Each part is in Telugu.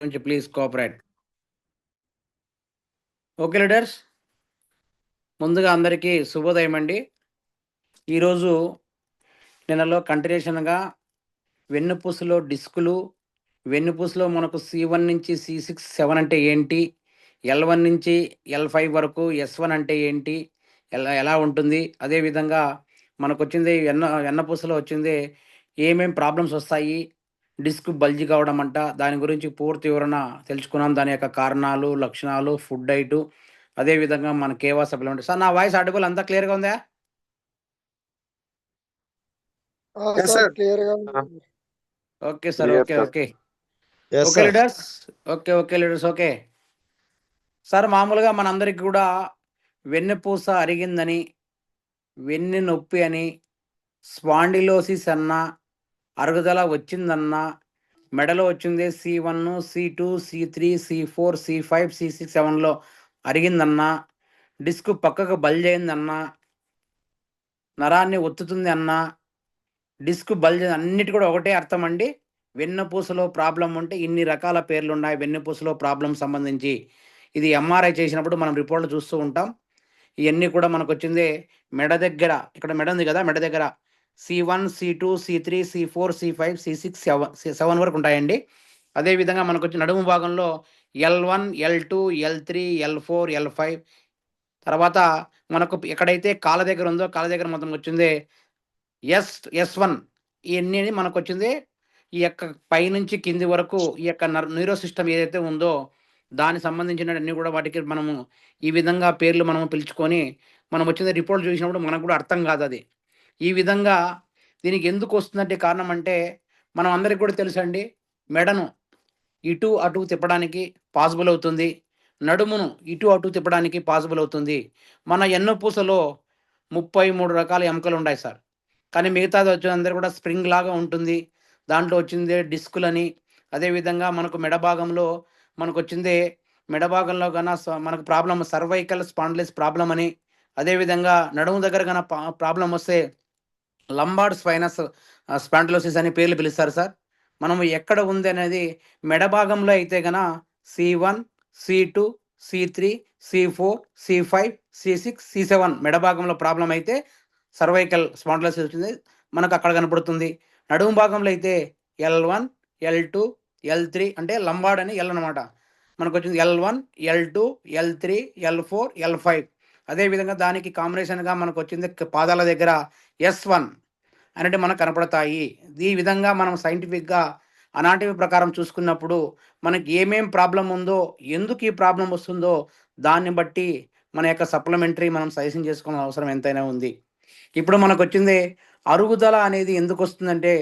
గురించి ప్లీజ్ కోఆపరేట్. ఓకే లీడర్స్, ముందుగా అందరికీ శుభోదయం అండి. ఈరోజు నెలలో కంటిన్యూషన్గా వెన్నుపూసలో డిస్కులు, వెన్నుపూసలో మనకు C1 నుంచి C6, 7 అంటే ఏంటి, L1 నుంచి L5 వరకు S1 అంటే ఏంటి, ఎలా ఎలా ఉంటుంది, అదేవిధంగా మనకొచ్చింది వెన్నపూసలో వచ్చింది ఏమేం ప్రాబ్లమ్స్ వస్తాయి, డిస్క్ బల్జీ కావడం అంట, దాని గురించి పూర్తి వివరణ తెలుసుకున్నాం. దాని యొక్క కారణాలు, లక్షణాలు, ఫుడ్ డైటు, అదేవిధంగా మన కేవా సప్లిమెంట్. సార్, నా వాయిస్ ఆడిబుల్ అంతా క్లియర్గా ఉందా? Yes sir sir. క్లియర్గా okay sir, clear okay sir. Okay yes okay sir. Leaders, okay leaders, okay sir. మామూలుగా మనందరికి కూడా వెన్నెపూస అరిగిందని, వెన్ను నొప్పి అని, స్పాండిలోసిస్ అన్న, అరుగుదల వచ్చిందన్న, మెడలో వచ్చింది C1, C2, C3, C4, C5, C6, 7లో అరిగిందన్న, disc పక్కకు బల్జయిందన్న, నరాన్ని ఒత్తుతుంది అన్న, డిస్క్ బల్జ్, అన్నిటి కూడా ఒకటే అర్థం అండి. వెన్నుపూసలో ప్రాబ్లం ఉంటే ఇన్ని రకాల పేర్లు ఉన్నాయి. వెన్నుపూసలో ప్రాబ్లం సంబంధించి ఇది ఎంఆర్ఐ చేసినప్పుడు మనం రిపోర్ట్లు చూస్తూ ఉంటాం. ఇవన్నీ కూడా మనకు వచ్చింది మెడ దగ్గర, ఇక్కడ మెడ ఉంది కదా, మెడ దగ్గర C1, C2, C3, C4, C5, C6, 7 వరకు ఉంటాయండి. అదేవిధంగా మనకు వచ్చి నడుము భాగంలో L1, L2, L3, L4, L5, తర్వాత మనకు ఎక్కడైతే కాళ్ళ దగ్గర ఉందో కాళ్ళ దగ్గర మొత్తం వచ్చింది S1. ఇవన్నీ మనకు వచ్చింది ఈ యొక్క పైనుంచి కింది వరకు ఈ యొక్క న్యూరో సిస్టమ్ ఏదైతే ఉందో దానికి సంబంధించినవన్నీ కూడా వాటికి మనము ఈ విధంగా పేర్లు మనము పిలుచుకొని మనం వచ్చిన రిపోర్ట్ చూసినప్పుడు మనకు కూడా అర్థం కాదు అది. ఈ విధంగా దీనికి ఎందుకు వస్తుందంటే కారణం అంటే మనం అందరికి కూడా తెలుసండి, మెడను ఇటు అటు తిప్పడానికి పాసిబుల్ అవుతుంది, నడుమును ఇటు అటు తిప్పడానికి పాసిబుల్ అవుతుంది. మన ఎన్నుపూసలో 33 రకాల ఎముకలు ఉన్నాయి సార్. కానీ మిగతాది వచ్చేందరూ కూడా స్ప్రింగ్ లాగా ఉంటుంది. దాంట్లో వచ్చింది డిస్కులని, అదేవిధంగా మనకు మెడ భాగంలో మనకొచ్చింది మెడ భాగంలో కన్నా మనకు ప్రాబ్లమ్ సర్వైకల్ స్పాండిలిస్ ప్రాబ్లం అని, అదేవిధంగా నడుము దగ్గర కన్నా ప్రాబ్లం వస్తే లంబార్డ్ స్పైనస్ స్పాండిలోసిస్ అని పేర్లు పిలుస్తారు సార్. మనము ఎక్కడ ఉంది అనేది మెడ భాగంలో అయితే గన C1, C2, C3, C4, C5, C6, C7 మెడ భాగంలో ప్రాబ్లం అయితే సర్వైకల్ స్పాండిలోసిస్ వచ్చింది మనకు అక్కడ కనపడుతుంది. నడుము భాగంలో అయితే L1, L2, L3 అంటే లంబార్డ్ అని L అనమాట. మనకు వచ్చింది L1, L2, L3, L4, L5. అదేవిధంగా దానికి కాంబినేషన్గా మనకు వచ్చింది పాదాల దగ్గర S1 అనేవి మనకు కనపడతాయి. ఈ విధంగా మనం సైంటిఫిక్గా అనాటమీ ప్రకారం చూసుకున్నప్పుడు మనకి ఏమేం ప్రాబ్లం ఉందో, ఎందుకు ఈ ప్రాబ్లం వస్తుందో దాన్ని బట్టి మన యొక్క సప్లిమెంటరీ మనం సజెషన్ చేసుకోవాల్సిన అవసరం ఎంతైనా ఉంది. ఇప్పుడు మనకు వచ్చింది అరుగుదల అనేది ఎందుకు వస్తుందంటే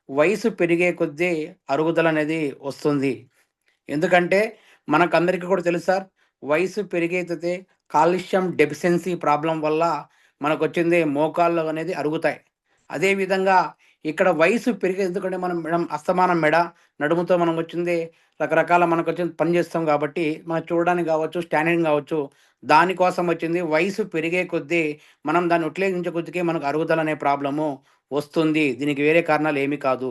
వయసు పెరిగే కొద్దీ అరుగుదల అనేది వస్తుంది. ఎందుకంటే మనకందరికీ కూడా తెలుసు సార్, వయసు పెరిగే కొద్దీ కాల్షియం డెఫిషియన్సీ ప్రాబ్లం వల్ల మనకు వచ్చింది మోకాళ్ళు అనేది అరుగుతాయి. అదేవిధంగా ఇక్కడ వయసు పెరిగే, ఎందుకంటే మనం అస్తమానం మెడ నడుముతో మనం వచ్చింది రకరకాల మనకు వచ్చింది పని చేస్తాం కాబట్టి మనం చూడడానికి కావచ్చు, స్టాండింగ్ కావచ్చు, దానికోసం వచ్చింది వయసు పెరిగే కొద్దీ మనం దాన్ని ఉట్లేగించే కొద్దికి మనకు అరుగుదల అనే ప్రాబ్లము వస్తుంది. దీనికి వేరే కారణాలు ఏమీ కాదు.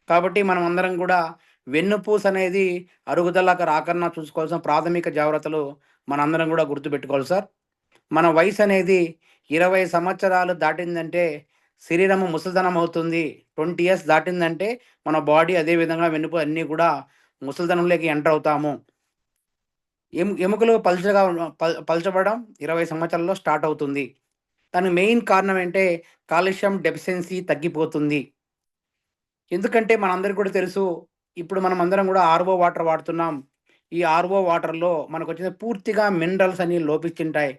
కాబట్టి మనం అందరం కూడా వెన్నుపూస అనేది అరుగుదలకు రాకన్నా చూసుకోవాల్సిన ప్రాథమిక జాగ్రత్తలు మనందరం కూడా గుర్తుపెట్టుకోవాలి సార్. మన వయసు అనేది 20 సంవత్సరాలు దాటిందంటే శరీరము ముసలితనం అవుతుంది. 20 ఇయర్స్ దాటిందంటే మన బాడీ అదేవిధంగా వెన్నుపూస అన్నీ కూడా ముసలితనంలోకి ఎంటర్ అవుతాము. ఎముకలు పలచబడడం 20 సంవత్సరాల్లో స్టార్ట్ అవుతుంది. దానికి మెయిన్ కారణం ఏంటంటే కాల్షియం డెఫిషియన్సీ తగ్గిపోతుంది. ఎందుకంటే మనందరికీ కూడా తెలుసు, ఇప్పుడు మనం అందరం కూడా ఆర్ఓ వాటర్ వాడుతున్నాం. ఈ ఆర్ఓ వాటర్లో మనకు వచ్చింది పూర్తిగా మినరల్స్ అని లోపించుంటాయి.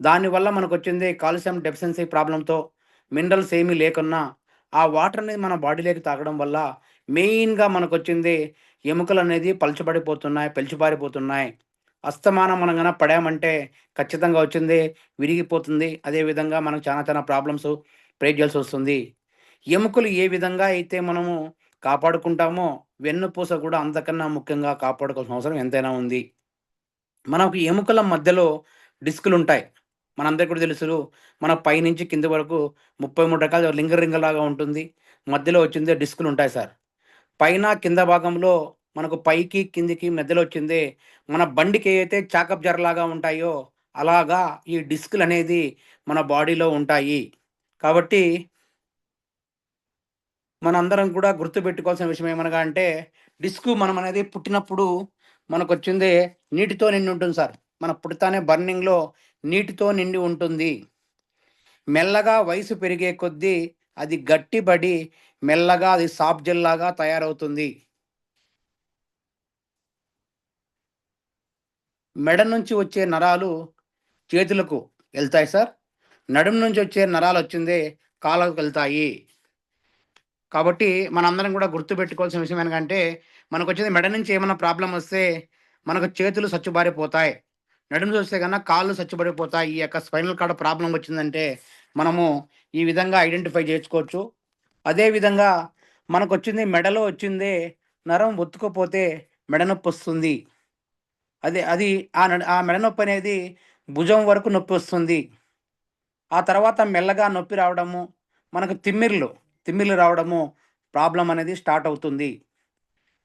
దానివల్ల మనకు వచ్చింది కాల్షియం డెఫిషియన్సీ ప్రాబ్లంతో మినరల్స్ ఏమీ లేకున్నా ఆ వాటర్ అనేది మన బాడీలోకి తాగడం వల్ల మెయిన్గా మనకు వచ్చింది ఎముకలు అనేది పలచబడిపోతున్నాయి, పెలిచిపారిపోతున్నాయి. అస్తమానం మనం కన్నా పడామంటే ఖచ్చితంగా వచ్చింది విరిగిపోతుంది. అదేవిధంగా మనకు చాలా చాలా ప్రాబ్లమ్స్ ఫేస్ చేయాల్సి వస్తుంది. ఎముకలు ఏ విధంగా అయితే మనము కాపాడుకుంటామో వెన్నుపూస కూడా అంతకన్నా ముఖ్యంగా కాపాడుకోవాల్సిన అవసరం ఎంతైనా ఉంది. మనకు ఎముకల మధ్యలో డిస్కులు ఉంటాయి. మనందరికీ కూడా తెలుసు, మన పైనుంచి కింది వరకు 33 రకాల రింగలాగా ఉంటుంది. మధ్యలో వచ్చింది డిస్కులు ఉంటాయి సార్. పైన కింద భాగంలో మనకు పైకి కిందికి మధ్యలో వచ్చిందే మన బండికి ఏవైతే చాకప్ జర్లాగా ఉంటాయో అలాగా ఈ డిస్కులు అనేది మన బాడీలో ఉంటాయి. కాబట్టి మనందరం కూడా గుర్తుపెట్టుకోవాల్సిన విషయం ఏమనగా అంటే డిస్కు మనం అనేది పుట్టినప్పుడు మనకొచ్చిందే నీటితో నిండి ఉంటుంది సార్. మన పుడతానే బర్నింగ్‌లో నీటితో నిండి ఉంటుంది. మెల్లగా వయసు పెరిగే కొద్దీ అది గట్టిబడి మెల్లగా అది సాఫ్ట్ జెల్ లాగా తయారవుతుంది. మెడ నుంచి వచ్చే నరాలు చేతులకు ఎళ్తాయి సార్. నడుము నుంచి వచ్చే నరాలొచ్చిందే కాళ్ళకు వెళ్తాయి. కాబట్టి మనందరం కూడా గుర్తుపెట్టుకోవాల్సిన విషయం ఏంటంటే, మనకొచ్చేది మెడ నుంచి ఏమన్నా ప్రాబ్లమ్ వస్తే, మనకు చేతులు సచ్చుబారిపోతాయి. నడుము చూస్తే గనక కాళ్ళు సచ్చుబడిపోతాయి. ఈ యొక్క స్పైనల్ కార్డ్ ప్రాబ్లమ్ వచ్చిందంటే, మనము ఈ విధంగా ఐడెంటిఫై చేసుకోవచ్చు. అదే విధంగా మనకొచ్చింది మెడలో వచ్చిందే నరం ఒత్తుకపోతే మెడ నొప్పొస్తుంది. అది ఆ మెడ నొప్పనేది భుజం వరకు నొప్పొస్తుంది. ఆ తర్వాత మెల్లగా నొప్పి రావడము, మనకు తిమ్మిర్లు రావడము ప్రాబ్లమ్ అనేది స్టార్ట్ అవుతుంది.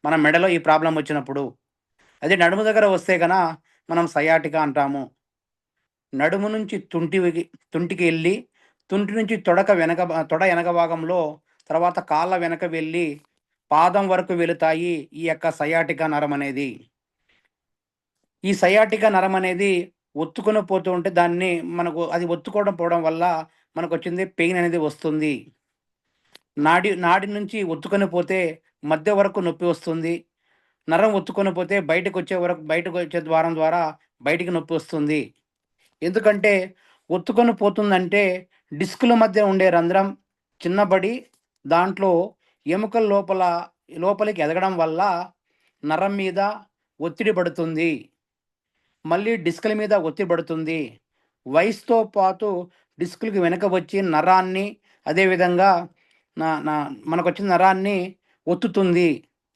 మన మెడలో ఈ ప్రాబ్లమ్ వచ్చినప్పుడు. అదే నడుము దగ్గర వస్తే మనం సయాటికా అంటాము. నడుము నుంచి తుంటికి ఎళ్ళి, తుంటి నుంచి తొడ వెనక భాగంలో, తర్వాత కాళ్ళ వెనక వెళ్ళి, పాదం వరకు వెళుతాయి ఈ యొక్క సయాటికా నరం అనేది. ఈ సయాటికా నరం అనేది ఒత్తుకొని పోతూ ఉంటే దాన్ని మనకు అది ఒత్తుకోవడం పోవడం వల్ల మనకొచ్చింది పెయిన్ అనేది వస్తుంది. నాడి నుంచి ఒత్తుకొని పోతే మధ్య వరకు నొప్పి వస్తుంది. నరం ఒత్తుకొని పోతే బయటకొచ్చే ద్వారం ద్వారా బయటికి నొప్పి వస్తుంది. ఎందుకంటే ఒత్తుకొని పోతుందంటే డిస్కుల మధ్య ఉండే రంధ్రం చిన్నబడి దాంట్లో ఎముకల లోపలికి ఎదగడం వల్ల నరం మీద ఒత్తిడి పడుతుంది. మళ్ళీ డిస్కుల మీద ఒత్తిడి పడుతుంది. వయసుతో పాటు డిస్కులకి వెనక వచ్చి నరాన్ని అదేవిధంగా నా నా మనకొచ్చిన నరాన్ని ఒత్తుతుంది.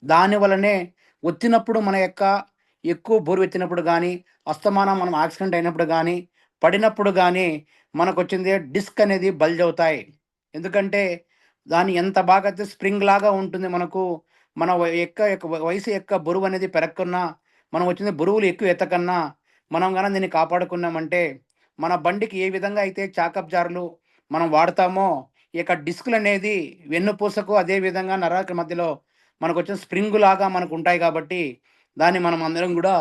దాని వలనే ఒత్తినప్పుడు మన యొక్క ఎక్కువ బరువెత్తినప్పుడు గానీ, అస్తమానం మనం యాక్సిడెంట్ అయినప్పుడు గానీ, పడినప్పుడు గానీ, మనకొచ్చిందే డిస్క్ అనేది బల్జ్ అవుతాయి. ఎందుకంటే, దాన్ని ఎంత బాగా అయితే స్ప్రింగ్ లాగా ఉంటుంది మనకు. మన వయసు యొక్క బరువనేది పెరగకున్నా, మనం వచ్చింది బరువులు ఎక్కువ ఎత్తకన్నా, మనం దీన్ని కాపాడుకున్నామంటే, మన బండికి ఏ విధంగా అయితే చాకప్ జార్‌లు మనం వాడతామో, ఈ యొక్క డిస్కులనేది వెన్నుపూసకు అదే విధంగా నరాల మధ్యలో మనకొచ్చిన స్ప్రింగులాగా మనకుంటాయి కాబట్టి, దాన్ని మనం అందరం గూడా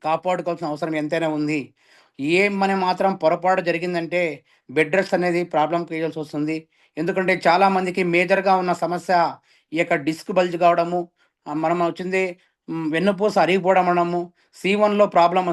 కాపాడుకోవాల్సిన అవసరం ఎంతైనా ఉంది. మన మాత్రం పొరపాటు జరిగిందంటే బెడ్ రెస్ట్ అనేది ప్రాబ్లమ్ క్రియేట్ వస్తుంది. ఎందుకంటే చాలామందికి మేజర్‌గా ఉన్న సమస్య ఈ యొక్క డిస్క్ బల్జ్ కావడము, మనం వచ్చింది వెన్నుపూస అరిగిపోవడం అనము, సి1లో ప్రాబ్లమ్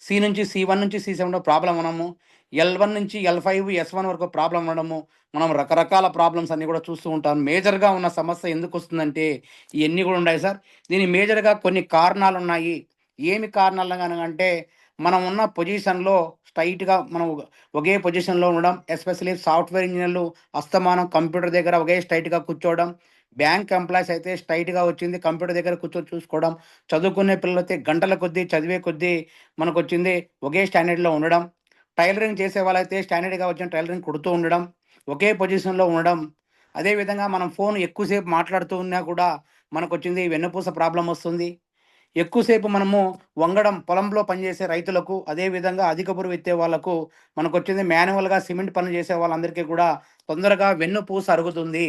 సి నుంచి సి1 నుంచి సి7లో ప్రాబ్లమ్ అనము, ఎల్1 నుంచి ఎల్5, ఎస్1 వరకు ప్రాబ్లమ్ అనడము, మనం రకరకాల ప్రాబ్లమ్స్ అన్నీ కూడా చూస్తూ ఉంటాం. మేజర్‌గా ఉన్న సమస్య ఎందుకొస్తుందంటే ఇయన్నీ కూడా ఉన్నాయి సార్. దీనికి మేజర్‌గా కొన్ని కారణాలున్నాయి. ఏమి కారణాలనగానంటే, మనం ఉన్న పొజిషన్‌లో స్ట్రెయిట్‌గా మనం ఒకే పొజిషన్‌లో ఉండడం, ఎస్పెషల్లీ సాఫ్ట్‌వేర్ ఇంజినీర్లు అస్తమానం కంప్యూటర్ దగ్గర ఒకే స్ట్రెయిట్‌గా కూర్చోవడం, బ్యాంక్ ఎంప్లాయీస్ అయితే స్ట్రెయిట్‌గా వచ్చింది కంప్యూటర్ దగ్గర కూర్చొని చూసుకోవడం, చదువుకునే పిల్లలైతే గంటల కొద్దీ చదివే కొద్దీ మనకొచ్చింది ఒకే స్టాండర్డ్‌లో ఉండడం, టైలరింగ్ చేసే వాళ్ళైతే స్టాండర్డ్‌గా వచ్చిన టైలరింగ్ కుడుతూ ఉండడం, ఒకే పొజిషన్‌లో ఉండడం. అదే విధంగా మనం ఫోన్ ఎక్కువసేపు మాట్లాడుతూ ఉన్నా కూడా మనకొచ్చింది వెన్నుపూస ప్రాబ్లమ్ వస్తుంది. ఎక్కువసేపు మనము వంగడం పొలంలో పనిచేసే రైతులకు, అదేవిధంగా అధిక బరువు ఎత్తే వాళ్ళకు, మనకొచ్చింది మాన్యువల్‌గా సిమెంట్ పనులు చేసే వాళ్ళందరికీ కూడా తొందరగా వెన్నుపూస అరుగుతుంది.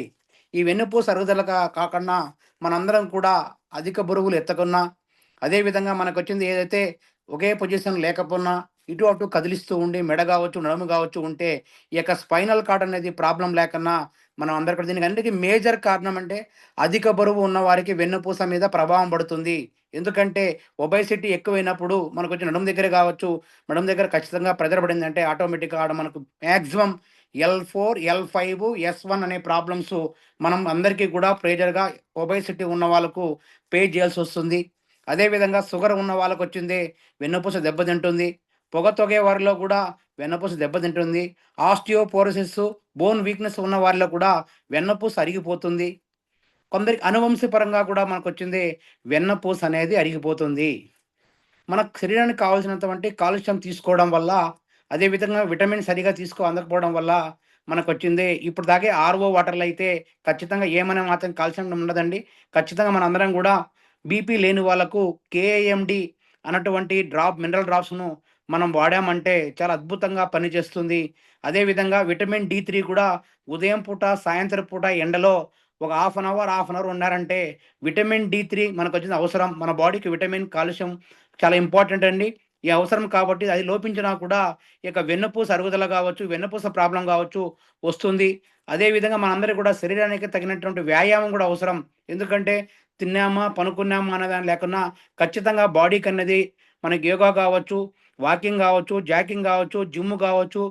ఈ వెన్నుపూస అరుగుదల కాకుండా మనందరం కూడా అధిక బరువులు ఎత్తకున్నా, అదేవిధంగా మనకొచ్చింది ఏదైతే ఒకే పొజిషన్ లేకపోయినా, ఇటు అటు కదిలిస్తూ ఉండి మెడ గావచ్చు, నడుము గావచ్చు ఉంటే, ఈ యొక్క స్పైనల్ కార్డ్ అనేది ప్రాబ్లమ్ లేకన్నా మనం అందరం కూడా దీనికి అన్నిటికి మేజర్ కారణం అంటే అధిక బరువు ఉన్నవారికి వెన్నుపూస మీద ప్రభావం పడుతుంది. ఎందుకంటే ఒబేసిటీ ఎక్కువైనప్పుడు మనకొచ్చి నడుము దగ్గర గావచ్చు, నడుము దగ్గర ఖచ్చితంగా ప్రెషర్ పడిందంటే ఆటోమేటిక్‌గా ఆడ మనకు మాక్సిమం ఎల్4, ఎల్5, ఎస్1 అనే ప్రాబ్లమ్స్ మనం అందరికీ కూడా ప్రేజర్‌గా ఒబేసిటీ ఉన్న వాళ్ళకు చేయాల్సొస్తుంది. అదేవిధంగా షుగర్ ఉన్న వాళ్ళకొచ్చింది వెన్నుపూస దెబ్బతింటుంది. పొగ తొగే వారిలో కూడా వెన్నుపూస దెబ్బతింటుంది. ఆస్టియోపోరోసిస్, బోన్ వీక్‌నెస్ ఉన్న వారిలో కూడా వెన్నుపూస అరిగిపోతుంది. కొందరికి అనువంశపరంగా కూడా మనకొచ్చింది వెన్నుపూస అనేది అరిగిపోతుంది. మన శరీరానికి కావాల్సినటువంటి కాలుష్యం తీసుకోవడం వల్ల, అదే విధంగా విటమిన్ సరిగ్గా అందకపోవడం వల్ల మనకొచ్చింది. ఇప్పుడు దాకే ఆర్‌ఓ వాటర్‌లో అయితే ఖచ్చితంగా ఏమనే మాత్రం కాల్షియం ఉండదండి. ఖచ్చితంగా మనందరం గూడా బీపీ లేని వాళ్ళకు కేఏఎండీ అన్నటువంటి మినరల్ డ్రాప్స్‌ను మనం వాడామంటే చాలా అద్భుతంగా పనిచేస్తుంది. అదే విధంగా విటమిన్ డి3 కూడా ఉదయం పూట, సాయంత్రం పూట ఎండలో ఒక హాఫ్ అన్ అవర్ ఉన్నారంటే విటమిన్ డి3 మనకొచ్చింది అవసరం. మన బాడీకి విటమిన్, కాల్షియం చాలా ఇంపార్టెంట్ అండి. ఈ అవసరం కాబట్టి అది లోపించినా కూడా ఇక వెన్నుపూస అరుగుదల గావచ్చు, వెన్నుపూస ప్రాబ్లమ్ గావచ్చు వస్తుంది. అదే విధంగా మనందరికి కూడా శరీరానికి తగినటువంటి వ్యాయామం గూడా అవసరం. ఎందుకంటే తిన్నామా, పనుకున్నామా అన్నదాని లేకున్నా ఖచ్చితంగా బాడీకన్నది మనకి యోగా గావచ్చు, వాకింగ్ గావచ్చు, జాగింగ్ గావచ్చు, జిమ్ గావచ్చు,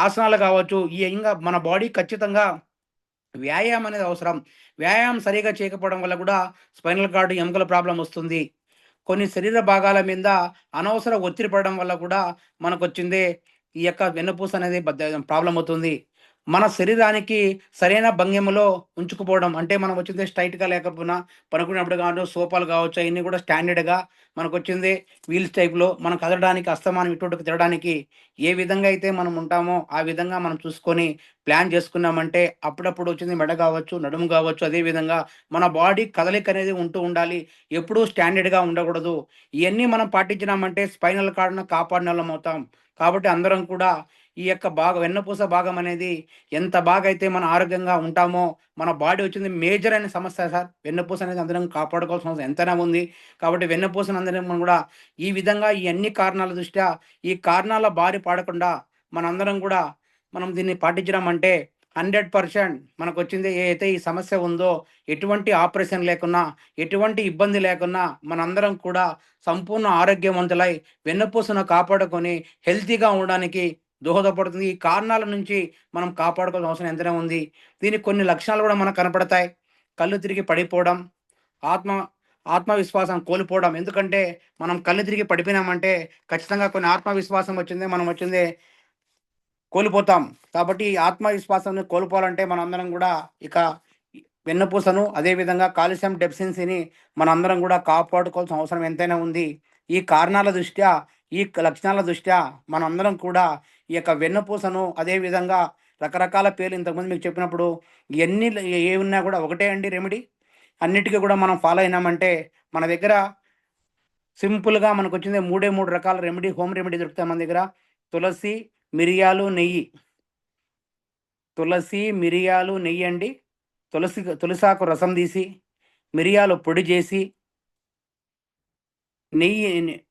ఆసనాలు గావచ్చు, ఈ ఇంగా మన బాడీ ఖచ్చితంగా వ్యాయామం అనేది అవసరం. వ్యాయామం సరిగ్గా చేయకపోవడం వల్ల కూడా స్పైనల్ కార్డ్, ఎముకల ప్రాబ్లమ్ వస్తుంది. కొన్ని శరీర భాగాల మీద అనవసర ఒత్తిడి పడడం వల్ల కూడా మనకొచ్చిందే ఈ యొక్క వెన్నుపూస అనేది ప్రాబ్లమ్ అవుతుంది. మన శరీరానికి సరైన భంగిమలో ఉంచుకుపోవడం అంటే మనం వచ్చింది స్ట్రైట్‌గా లేకపోయినా పడుకున్నప్పుడు గాను సోఫాలు కావచ్చు అయన్నీ కూడా స్టాండర్డ్‌గా మనకొచ్చింది వీల్స్ టైప్‌లో మనం కదలడానికి అస్తమానం ఇటు అటుకు తిరగడానికి ఏ విధంగా అయితే మనం ఉంటామో ఆ విధంగా మనం చూసుకొని ప్లాన్ చేసుకున్నామంటే అప్పుడప్పుడు వచ్చింది మెడ కావచ్చు, నడుము కావచ్చు అదే విధంగా మన బాడీ కదలిక అనేది ఉంటూ ఉండాలి. ఎప్పుడూ స్టాండర్డ్‌గా ఉండకూడదు. ఇయన్నీ మనం పాటించినామంటే స్పైనల్ కార్డ్‌ను కాపాడినోళ్ళం అవుతాం. కాబట్టి అందరం కూడా ఈ యొక్క వెన్నుపూస భాగం అనేది ఎంత బాగా అయితే మనం ఆరోగ్యంగా ఉంటామో, మన బాడీ వచ్చింది మేజర్ అయిన సమస్య సార్. వెన్నుపూస అనేది అందరం కాపాడుకోవాల్సిన అవసరం ఎంతైనా ఉంది. కాబట్టి వెన్నుపూసను అందరం మనం కూడా ఈ విధంగా ఈ అన్ని కారణాల దృష్ట్యా ఈ కారణాల బారి పడకుండా మనందరం కూడా మనం దీన్ని పాటించినామంటే 100% మనకొచ్చింది ఏదైతే ఈ సమస్య ఉందో ఎటువంటి ఆపరేషన్ లేకున్నా, ఎటువంటి ఇబ్బంది లేకున్నా మనందరం కూడా సంపూర్ణ ఆరోగ్యవంతులై వెన్నుపూసను కాపాడుకొని హెల్తీగా ఉండడానికి దోహదపడుతుంది. ఈ కారణాల నుంచి మనం కాపాడుకోవాల్సిన అవసరం ఎంతైనా ఉంది. దీనికి కొన్ని లక్షణాలు కూడా మనకు కనపడతాయి. కళ్ళు తిరిగి పడిపోవడం, ఆత్మ ఆత్మవిశ్వాసం కోల్పోవడం. ఎందుకంటే మనం కళ్ళు తిరిగి పడిపోయినామంటే ఖచ్చితంగా కొన్ని ఆత్మవిశ్వాసం వచ్చింది. మనం వచ్చింది కోల్పోతాం. కాబట్టి ఈ ఆత్మవిశ్వాసాన్ని కోల్పోవాలంటే మనందరం గూడా ఇక వెన్నుపూసను, అదే విధంగా కాల్షియం డెఫిషియన్సీని మనందరం గూడా కాపాడుకోవాల్సిన అవసరం ఎంతైనా ఉంది. ఈ కారణాల దృష్ట్యా, ఈ లక్షణాల దృష్ట్యా మనందరం కూడా ఈ యొక్క వెన్నుపూసను, అదే విధంగా రకరకాల పేర్లు ఇంతకుముందు మీకు చెప్పినప్పుడు ఇయన్నీ ఏవున్నా గూడా ఒకటే అండి రెమెడీ. అన్నిటికి గూడా మనం ఫాలో అయినామంటే మన దగ్గర సింపుల్‌గా మనకొచ్చింది 3 రకాల హోమ్ రెమెడీ దొరుకుతాయి మన దగ్గర. తులసి, మిరియాలు, నెయ్యి. తులసి, మిరియాలు, నెయ్యండి. తులసాకు రసం తీసి, మిరియాలు పొడి చేసి,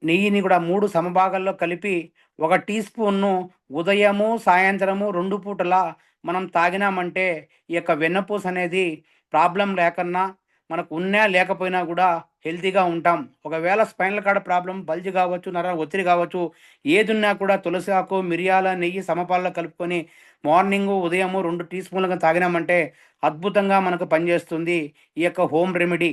నెయ్యిని కూడా 3 సమభాగాల్లో కలిపి, ఒక టీ స్పూన్‌ను ఉదయము, సాయంత్రము 2 పూటలా మనం తాగినామంటే, ఈ యొక్క వెన్నపూస అనేది ప్రాబ్లమ్ లేకన్నా, మనకు ఉన్నా లేకపోయినా కూడా హెల్తీగా ఉంటాం. ఒకవేళ స్పైనల్ కార్డ్ ప్రాబ్లమ్ బల్జ్ కావచ్చు, ఒత్తిడి కావచ్చు, ఏదున్నా కూడా తులసి ఆకు, మిరియాల, నెయ్యి సమపాల్లో కలుపుకొని మార్నింగు, ఉదయము 2 టీ స్పూన్లు గాని తాగినామంటే అద్భుతంగా మనకు పనిచేస్తుంది. ఈ యొక్క హోమ్ రెమెడీ.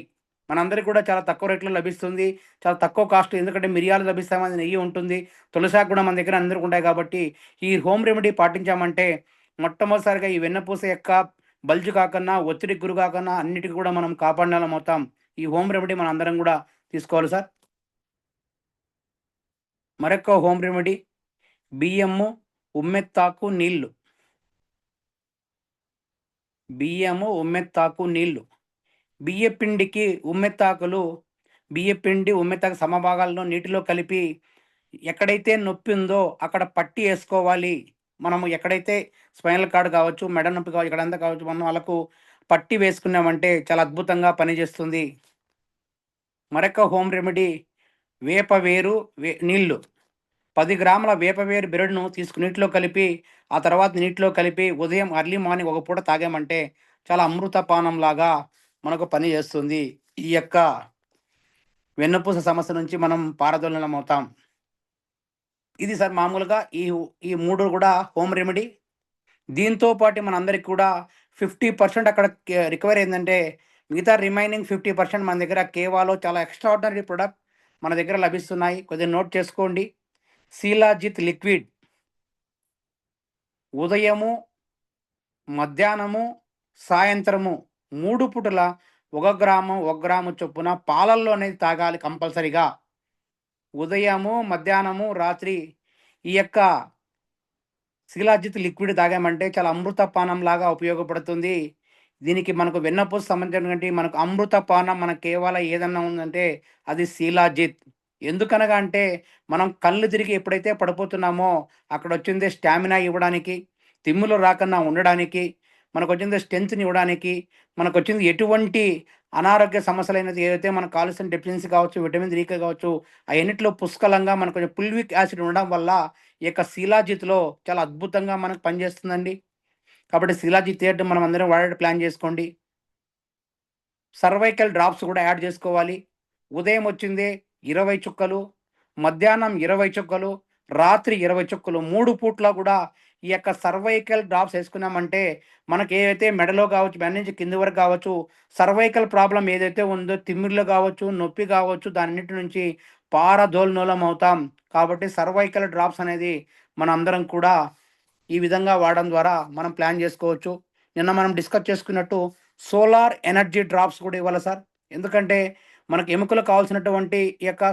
మనందరికి కూడా చాలా తక్కువ రేట్‌లో లభిస్తుంది. చాలా తక్కువ కాస్ట్ ఎందుకంటే మిరియాలు లభిస్తాయి, మన నెయ్యి ఉంటుంది. తులసాకు కూడా మన దగ్గర అందరికి ఉంటాయి కాబట్టి, ఈ హోమ్ రెమెడీ పాటించామంటే మొట్టమొదటిసారిగా ఈ వెన్నపూస యొక్క బల్జ్ కాకన్నా, ఒత్తిడికి గురి కాకన్నా అన్నిటికి కూడా మనం కాపాడినోళ్ళం అవుతాం. ఈ హోమ్ రెమెడీ మనందరం కూడా తీసుకోవాలి సార్. మరొక హోమ్ రెమెడీ బియ్యము, ఉమ్మెత్తాకు నీళ్ళు. బియ్యము, ఉమ్మెత్తాకు నీళ్ళు. బియ్యపిండికి ఉమ్మెత్తాకులు బియ్యపిండి, ఉమ్మెత్తాకు సమభాగాలను నీటిలో కలిపి ఎక్కడైతే నొప్పి ఉందో అక్కడ పట్టి ఏసుకోవాలి. మనము ఎక్కడైతే స్పైనల్ కార్డ్ కావచ్చు, మెడ నొప్పి కావచ్చు, ఎక్కడంతా కావచ్చు మనం వాళ్ళకు పట్టి వేసుకున్నామంటే చాలా అద్భుతంగా పనిచేస్తుంది. మరొక హోమ్ రెమెడీ వేప వేరు నీళ్ళు. 10 గ్రాముల వేపవేరు బెరడును నీటిలో కలిపి, ఆ తర్వాత నీటిలో కలిపి ఉదయం ఎర్లీ మార్నింగ్ ఒక పూట తాగామంటే చాలా అమృత పానంలాగా మనకు పనిచేస్తుంది. ఈ యొక్క వెన్నుపూస సమస్య నుంచి మనం పారదోలనమవుతాం. ఇది సార్ మామూలుగా ఈ 3 కూడా హోమ్ రెమెడీ. దీంతో పాటు మనందరికి కూడా 50% అక్కడ రికవరీ అయిందంటే, మిగతా రిమైనింగ్ 50% మన దగ్గర కేవాలో చాలా ఎక్స్ట్రార్డినరీ ప్రొడక్ట్ మన దగ్గర లభిస్తున్నాయి. కొద్దిగా నోట్ చేసుకోండి. శీలాజిత్ లిక్విడ్ ఉదయము, మధ్యాహ్నము, సాయంత్రము 3 పూటల 1 గ్రాము చొప్పున పాలల్లోనే తాగాలి కంపల్సరీగా. ఉదయము, మధ్యాహ్నము, రాత్రి ఈ యొక్క శిలాజిత్ లిక్విడ్ తాగామంటే చాలా అమృత పానం లాగా ఉపయోగపడుతుంది. దీనికి మనకు వెన్నపూస సంబంధించినటువంటి మనకు అమృత పానం మనకు కేవలం ఏదన్నా ఉందంటే అది శిలాజిత్. ఎందుకనగా అంటే మనం కళ్ళు తిరిగి ఎప్పుడైతే పడిపోతున్నామో అక్కడొచ్చింది స్టామినా ఇవ్వడానికి, తిమ్ములు రాకుండా ఉండడానికి, మనకొచ్చింది స్ట్రెంగ్త్‌ని ఇవ్వడానికి, మనకొచ్చింది ఎటువంటి అనారోగ్య సమస్యలైనది ఏదైతే మనకు కాల్షియం డెఫిషియన్సీ కావచ్చు, విటమిన్ డి కావచ్చు, అయన్నిట్లో పుష్కలంగా మనకు కొంచెం పుల్విక్ యాసిడ్ ఉండడం వల్ల ఈ యొక్క శిలాజిత్‌లో చాలా అద్భుతంగా మనకు పనిచేస్తుందండి. కాబట్టి శిలాజిత్ థియేటర్ మనం అందరం వాడేటట్టు ప్లాన్ చేసుకోండి. సర్వైకల్ డ్రాప్స్ కూడా యాడ్ చేసుకోవాలి. ఉదయం వచ్చిందే 20 చుక్కలు, మధ్యాహ్నం 20 చుక్కలు, రాత్రి 20 చుక్కలు 3 పూట్ల కూడా ఈ యొక్క సర్వైకల్ డ్రాప్స్ వేసుకున్నామంటే మనకి ఏదైతే మెడలో కావచ్చు, మెడ నుంచి కింది వరకు కావచ్చు, సర్వైకల్ ప్రాబ్లమ్ ఏదైతే ఉందో తిమ్మిర్లు కావచ్చు, నొప్పి కావచ్చు, దాన్నిటి నుంచి పారదోలనోలం అవుతాం. కాబట్టి సర్వైకల్ డ్రాప్స్ అనేది మనందరం కూడా ఈ విధంగా వాడడం ద్వారా మనం ప్లాన్ చేసుకోవచ్చు. నిన్న మనం డిస్కస్ చేసుకున్నట్టు సోలార్ ఎనర్జీ డ్రాప్స్ కూడా ఇవ్వాలి సార్. ఎందుకంటే మనకు ఎముకలకు కావాల్సినటువంటి ఈ యొక్క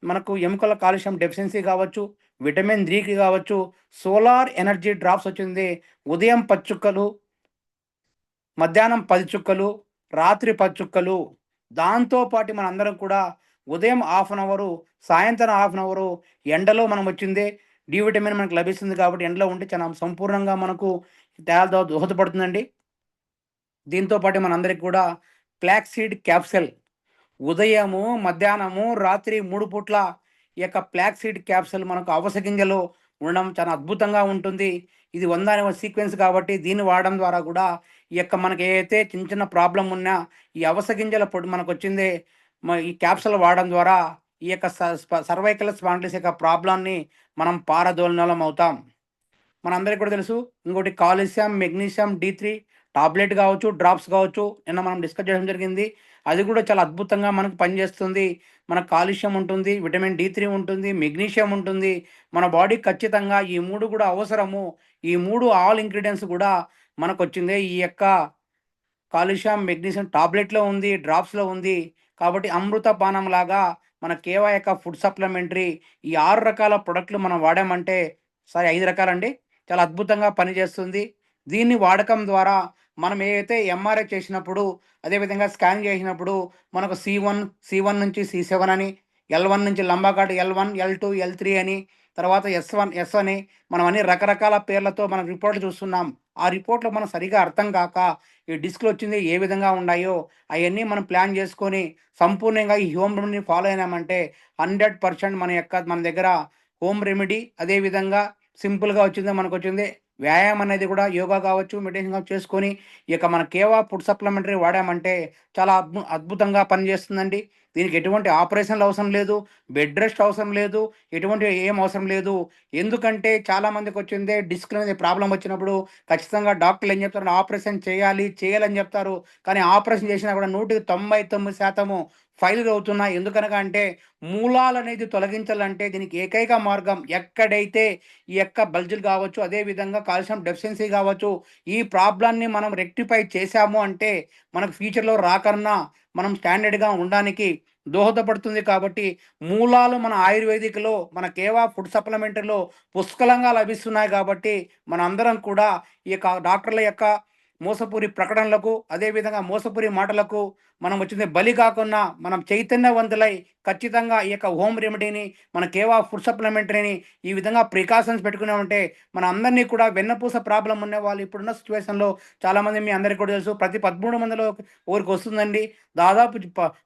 మనకు ఎముకల కాల్షియం డెఫిషియన్సీ కావచ్చు, విటమిన్ డికి కావచ్చు, సోలార్ ఎనర్జీ డ్రాప్స్ వచ్చింది. ఉదయం 10 చుక్కలు, మధ్యాహ్నం 10 చుక్కలు, రాత్రి 10 చుక్కలు. దాంతో పాటు మనందరం కూడా ఉదయం హాఫ్ అన్ అవరు, సాయంత్రం హాఫ్ అన్ అవరు ఎండలో మనం వచ్చిందే డి విటమిన్ మనకు లభిస్తుంది కాబట్టి ఎండలో ఉంటే చాలా సంపూర్ణంగా మనకు దోహదపడుతుందండి. దీంతో పాటు మనందరికి కూడా ఫ్లాక్స్ సీడ్ క్యాప్సూల్ ఉదయము, మధ్యాహ్నము, రాత్రి 3 పూట్ల ఈ యొక్క ఫ్లాక్స్ సీడ్ క్యాప్సూల్ మనకు అవిసె గింజలో ఉండడం చాలా అద్భుతంగా ఉంటుంది. ఇది 100వ సీక్వెన్స్ కాబట్టి దీన్ని వాడడం ద్వారా కూడా ఈ యొక్క మనకి ఏదైతే చిన్న చిన్న ప్రాబ్లమ్ ఉన్నా ఈ అవిసె గింజల పొడి మనకొచ్చిందే ఈ క్యాప్సూల్ వాడడం ద్వారా ఈ యొక్క సర్వైకల్ స్పాండిలిటిస్ యొక్క ప్రాబ్లమ్‌ని మనం పారదోలనోలం అవుతాం. మనందరికీ కూడా తెలుసు. ఇంకోటి కాల్షియం, మెగ్నీషియం డి3 టాబ్లెట్ కావచ్చు, డ్రాప్స్ కావచ్చు. నిన్న మనం డిస్కస్ చేయడం జరిగింది. అది కూడా చాలా అద్భుతంగా మనకు పనిచేస్తుంది. మనకు కాల్షియం ఉంటుంది, విటమిన్ డి3 ఉంటుంది, మెగ్నీషియం ఉంటుంది. మన బాడీకి ఖచ్చితంగా ఈ 3 కూడా అవసరము. ఈ 3 ఆల్ ఇంగ్రీడియెంట్స్ కూడా మనకొచ్చిందే ఈ యొక్క కాల్షియం, మెగ్నీషియం టాబ్లెట్‌లో ఉంది, డ్రాప్స్‌లో ఉంది. కాబట్టి అమృత పానంలాగా మన కేవా యొక్క ఫుడ్ సప్లిమెంటరీ ఈ 6 రకాల ప్రొడక్ట్‌లు మనం వాడామంటే 5 రకాలండి. చాలా అద్భుతంగా పనిచేస్తుంది. దీన్ని వాడకం ద్వారా మనం ఏదైతే ఎంఆర్ఐ చేసినప్పుడు, అదేవిధంగా స్కాన్ చేసినప్పుడు మనకు సి1 నుంచి సి7 అని, ఎల్1 నుంచి లంబాకాటు ఎల్1, ఎల్2, ఎల్3 అని, తర్వాత ఎస్ అని మనం అన్ని రకరకాల పేర్లతో మనం రిపోర్ట్‌లు చూస్తున్నాం. ఆ రిపోర్ట్‌లు మనం సరిగ్గా అర్థం కాక ఈ డిస్క్‌లు వచ్చింది ఏ విధంగా ఉన్నాయో అయన్నీ మనం ప్లాన్ చేసుకొని సంపూర్ణంగా ఈ హోమ్ రెమెడీని ఫాలో అయినామంటే 100% మన దగ్గర హోమ్ రెమెడీ అదేవిధంగా సింపుల్‌గా వచ్చింది మనకొచ్చింది. వ్యాయామం అనేది కూడా యోగా కావచ్చు, మెడిటేషన్ కావచ్చు చేసుకొని ఈ యొక్క మన కేవా ఫుడ్ సప్లిమెంటరీ వాడామంటే చాలా అద్భుతంగా పనిచేస్తుందండి. దీనికి ఎటువంటి ఆపరేషన్‌లు అవసరం లేదు. బెడ్ రెస్ట్ అవసరం లేదు. ఎటువంటివి ఏం అవసరం లేదు. ఎందుకంటే చాలామందికొచ్చిందే డిస్క్ అనేది ప్రాబ్లమ్ వచ్చినప్పుడు ఖచ్చితంగా డాక్టర్లు ఏం చెప్తారంటే ఆపరేషన్ చేయాలని చెప్తారు. కానీ ఆపరేషన్ చేసినా కూడా 100కి 99% ఫెయిల్యూర్ అవుతున్నాయి. ఎందుకనగా అంటే మూలాలనేది తొలగించాలంటే దీనికి ఏకైక మార్గం ఎక్కడైతే ఈ యొక్క బల్జులు కావచ్చు, అదేవిధంగా కాల్షియం డెఫిషియన్సీ కావచ్చు, ఈ ప్రాబ్లమ్‌ని మనం రెక్టిఫై చేశాము అంటే మనకు ఫ్యూచర్‌లో రాకన్నా మనం స్టాండర్డ్‌గా ఉండడానికి దోహదపడుతుంది కాబట్టి మూలాలు మన ఆయుర్వేదిక్‌లో, మన కేవా ఫుడ్ సప్లిమెంటరీలో పుష్కలంగా లభిస్తున్నాయి కాబట్టి మనందరం కూడా ఈ యొక్క డాక్టర్ల యొక్క మోసపూరి ప్రకటనలకు, అదేవిధంగా మోసపూరి మాటలకు మనం వచ్చింది బలి కాకుండా మనం చైతన్యవంతులై ఖచ్చితంగా ఈ యొక్క హోమ్ రెమెడీని, మన కేవా ఫుడ్ సప్లిమెంటరీని ఈ విధంగా ప్రికాషన్స్ పెట్టుకున్నామంటే మన అందరినీ కూడా వెన్నపూస ప్రాబ్లమ్ ఉన్నవాళ్ళు ఇప్పుడున్న సిట్యుయేషన్‌లో చాలామంది మీ అందరికీ కూడా తెలుసు. ప్రతి 13 మందిలో ఒకరికి వస్తుందండి. దాదాపు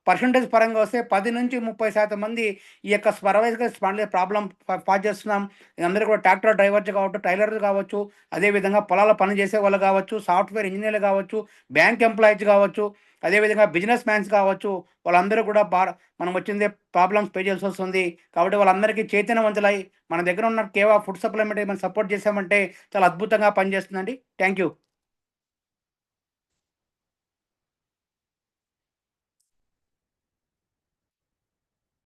పర్సెంటేజ్ పరంగా వస్తే 10-30% మంది ఈ యొక్క సర్వైకల్ స్పాండిలైటిస్ ప్రాబ్లమ్ ఫేస్ చేస్తున్నాం. అందరూ కూడా ట్రాక్టర్ డ్రైవర్స్ కావచ్చు, టైలర్లు కావచ్చు, అదేవిధంగా పొలాల పని చేసేవాళ్ళు కావచ్చు, సాఫ్ట్‌వేర్ ఇంజినీర్లు కావచ్చు, బ్యాంక్ ఎంప్లాయీస్ కావచ్చు, అదేవిధంగా బిజినెస్ మ్యాన్స్ కావచ్చు, వాళ్ళందరూ కూడా మనం వచ్చిందే ప్రాబ్లమ్స్ ఫేస్ చేయాల్సొస్తుంది. కాబట్టి వాళ్ళందరికీ చైతన్యవంతులై మన దగ్గర ఉన్న కేవా ఫుడ్ సప్లిమెంటరీ మనం సపోర్ట్ చేసామంటే చాలా అద్భుతంగా పనిచేస్తుందండి. Thank you.